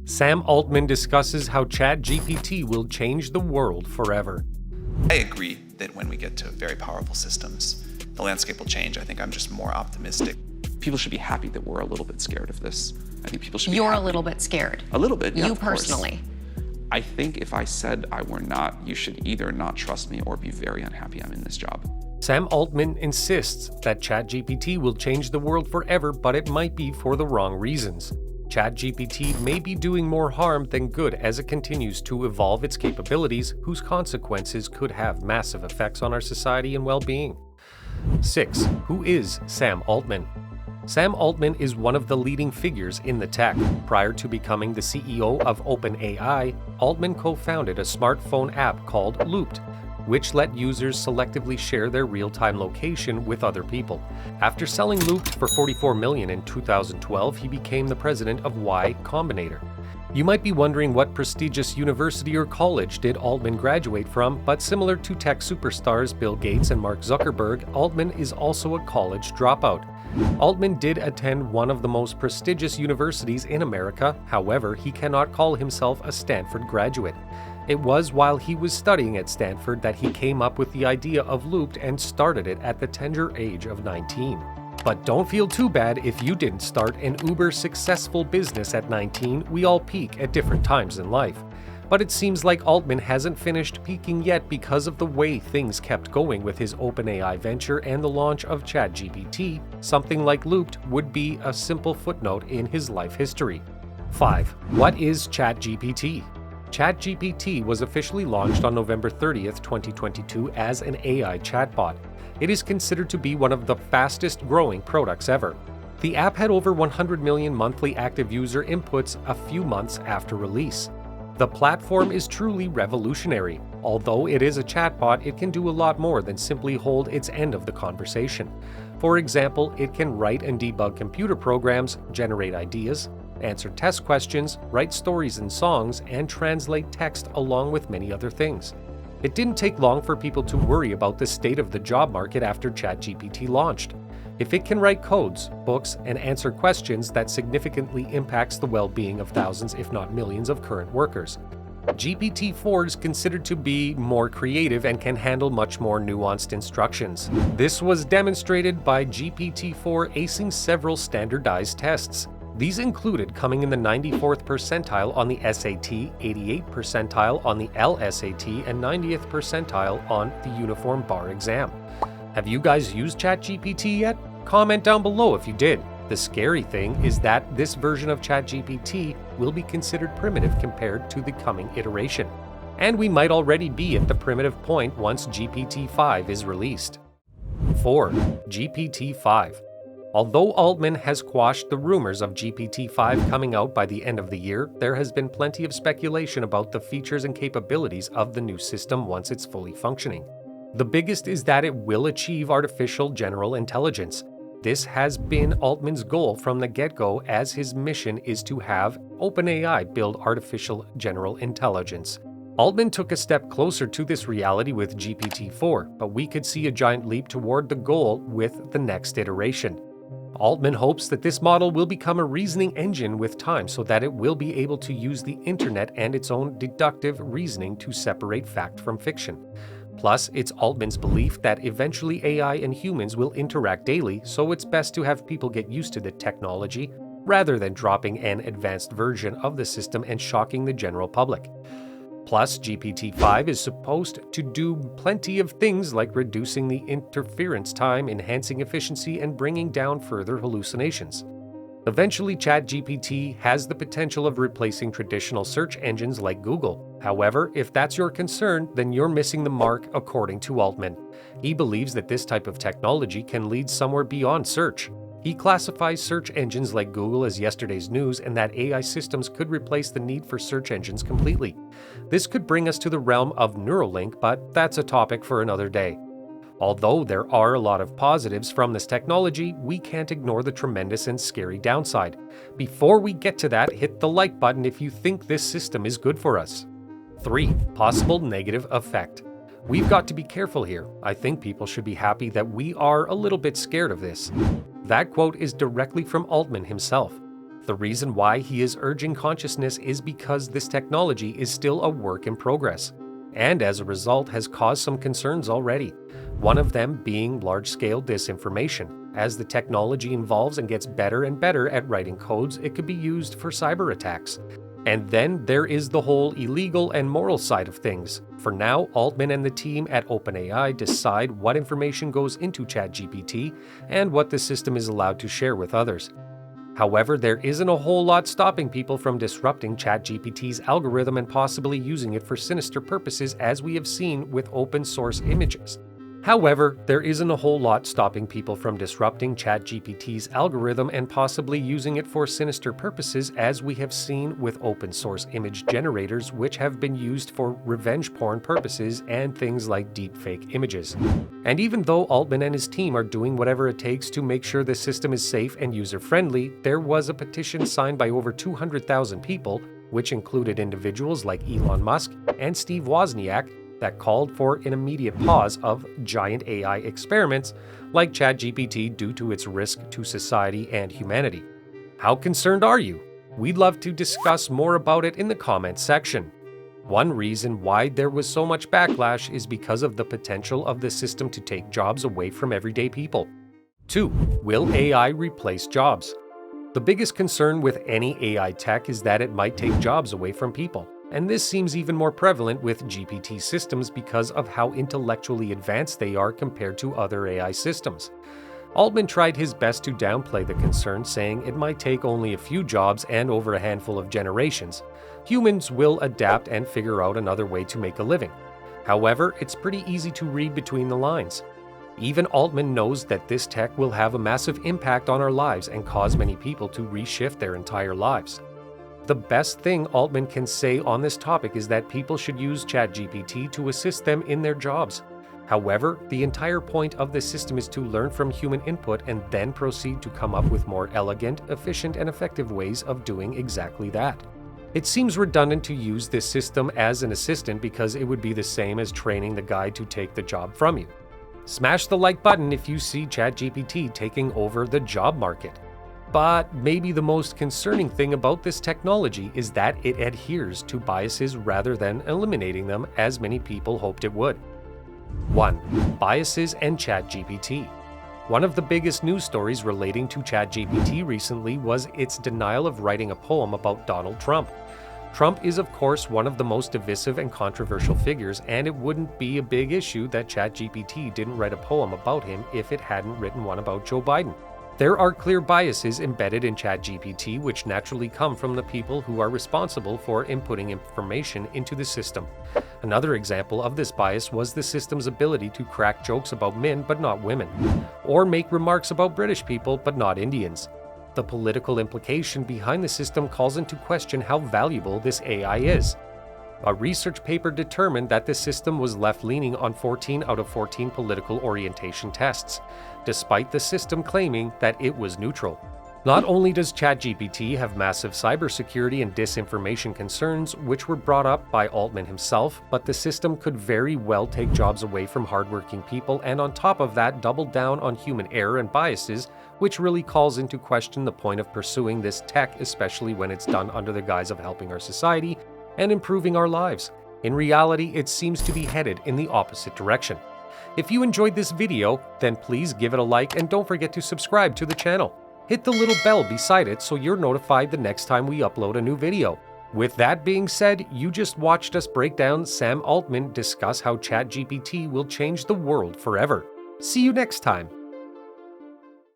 Sam Altman discusses how ChatGPT will change the world forever. I agree that when we get to very powerful systems, the landscape will change. I think I'm just more optimistic. People should be happy that we're a little bit scared of this. I think people should be You're happy. a little bit scared. A little bit, yeah, You of course. personally. I think if I said I were not, you should either not trust me or be very unhappy I'm in this job. Sam Altman insists that ChatGPT will change the world forever, but it might be for the wrong reasons. ChatGPT may be doing more harm than good as it continues to evolve its capabilities, whose consequences could have massive effects on our society and well-being. 6. Who is Sam Altman? Sam Altman is one of the leading figures in the tech. Prior to becoming the CEO of OpenAI, Altman co-founded a smartphone app called Looped, which let users selectively share their real-time location with other people. After selling Looped for $44 million in 2012, he became the president of Y Combinator. You might be wondering what prestigious university or college did Altman graduate from, but similar to tech superstars Bill Gates and Mark Zuckerberg, Altman is also a college dropout. Altman did attend one of the most prestigious universities in America, however, he cannot call himself a Stanford graduate. It was while he was studying at Stanford that he came up with the idea of Looped and started it at the tender age of 19. But don't feel too bad if you didn't start an uber successful business at 19, we all peak at different times in life. But it seems like Altman hasn't finished peaking yet because of the way things kept going with his OpenAI venture and the launch of ChatGPT. Something like Looped would be a simple footnote in his life history. 5. What is ChatGPT? ChatGPT was officially launched on November 30th, 2022 as an AI chatbot. It is considered to be one of the fastest growing products ever. The app had over 100 million monthly active user inputs a few months after release. The platform is truly revolutionary. Although it is a chatbot, it can do a lot more than simply hold its end of the conversation. For example, it can write and debug computer programs, generate ideas, answer test questions, write stories and songs, and translate text along with many other things. It didn't take long for people to worry about the state of the job market after ChatGPT launched. If it can write codes, books, and answer questions, that significantly impacts the well-being of thousands, if not millions, of current workers. GPT-4 is considered to be more creative and can handle much more nuanced instructions. This was demonstrated by GPT-4 acing several standardized tests. These included coming in the 94th percentile on the SAT, 88th percentile on the LSAT, and 90th percentile on the Uniform Bar Exam. Have you guys used ChatGPT yet? Comment down below if you did. The scary thing is that this version of ChatGPT will be considered primitive compared to the coming iteration. And we might already be at the primitive point once GPT-5 is released. 4. GPT-5. Although Altman has quashed the rumors of GPT-5 coming out by the end of the year, there has been plenty of speculation about the features and capabilities of the new system once it's fully functioning. The biggest is that it will achieve artificial general intelligence. This has been Altman's goal from the get-go, as his mission is to have OpenAI build artificial general intelligence. Altman took a step closer to this reality with GPT-4, but we could see a giant leap toward the goal with the next iteration. Altman hopes that this model will become a reasoning engine with time so that it will be able to use the internet and its own deductive reasoning to separate fact from fiction. Plus, it's Altman's belief that eventually AI and humans will interact daily, so it's best to have people get used to the technology rather than dropping an advanced version of the system and shocking the general public. Plus, GPT-5 is supposed to do plenty of things like reducing the interference time, enhancing efficiency, and bringing down further hallucinations. Eventually, ChatGPT has the potential of replacing traditional search engines like Google. However, if that's your concern, then you're missing the mark, according to Altman. He believes that this type of technology can lead somewhere beyond search. He classifies search engines like Google as yesterday's news, and that AI systems could replace the need for search engines completely. This could bring us to the realm of Neuralink, but that's a topic for another day. Although there are a lot of positives from this technology, we can't ignore the tremendous and scary downside. Before we get to that, hit the like button if you think this system is good for us. 3. Possible negative effect. We've got to be careful here. I think people should be happy that we are a little bit scared of this. That quote is directly from Altman himself. The reason why he is urging consciousness is because this technology is still a work in progress, and as a result has caused some concerns already, one of them being large-scale disinformation. As the technology evolves and gets better and better at writing codes, it could be used for cyber attacks. And then there is the whole illegal and moral side of things. For now, Altman and the team at OpenAI decide what information goes into ChatGPT and what the system is allowed to share with others. However, there isn't a whole lot stopping people from disrupting ChatGPT's algorithm and possibly using it for sinister purposes, as we have seen with open source images. However, there isn't a whole lot stopping people from disrupting ChatGPT's algorithm and possibly using it for sinister purposes, as we have seen with open source image generators, which have been used for revenge porn purposes and things like deepfake images. And even though Altman and his team are doing whatever it takes to make sure the system is safe and user-friendly, there was a petition signed by over 200,000 people, which included individuals like Elon Musk and Steve Wozniak, that called for an immediate pause of giant AI experiments like ChatGPT due to its risk to society and humanity. How concerned are you? We'd love to discuss more about it in the comments section. One reason why there was so much backlash is because of the potential of the system to take jobs away from everyday people. 2. Will AI replace jobs? The biggest concern with any AI tech is that it might take jobs away from people. And this seems even more prevalent with GPT systems because of how intellectually advanced they are compared to other AI systems. Altman tried his best to downplay the concern, saying it might take only a few jobs and over a handful of generations. Humans will adapt and figure out another way to make a living. However, it's pretty easy to read between the lines. Even Altman knows that this tech will have a massive impact on our lives and cause many people to reshift their entire lives. The best thing Altman can say on this topic is that people should use ChatGPT to assist them in their jobs. However, the entire point of this system is to learn from human input and then proceed to come up with more elegant, efficient, and effective ways of doing exactly that. It seems redundant to use this system as an assistant because it would be the same as training the guy to take the job from you. Smash the like button if you see ChatGPT taking over the job market. But maybe the most concerning thing about this technology is that it adheres to biases rather than eliminating them, as many people hoped it would. 1. Biases and ChatGPT. One of the biggest news stories relating to ChatGPT recently was its denial of writing a poem about Donald Trump. Trump is of course one of the most divisive and controversial figures, and it wouldn't be a big issue that ChatGPT didn't write a poem about him if it hadn't written one about Joe Biden. There are clear biases embedded in ChatGPT which naturally come from the people who are responsible for inputting information into the system. Another example of this bias was the system's ability to crack jokes about men but not women, or make remarks about British people but not Indians. The political implication behind the system calls into question how valuable this AI is. A research paper determined that the system was left-leaning on 14 out of 14 political orientation tests, despite the system claiming that it was neutral. Not only does ChatGPT have massive cybersecurity and disinformation concerns, which were brought up by Altman himself, but the system could very well take jobs away from hardworking people, and on top of that double down on human error and biases, which really calls into question the point of pursuing this tech, especially when it's done under the guise of helping our society and improving our lives. In reality, it seems to be headed in the opposite direction. If you enjoyed this video, then please give it a like and don't forget to subscribe to the channel. Hit the little bell beside it so you're notified the next time we upload a new video. With that being said, you just watched us break down Sam Altman discuss how ChatGPT will change the world forever. See you next time.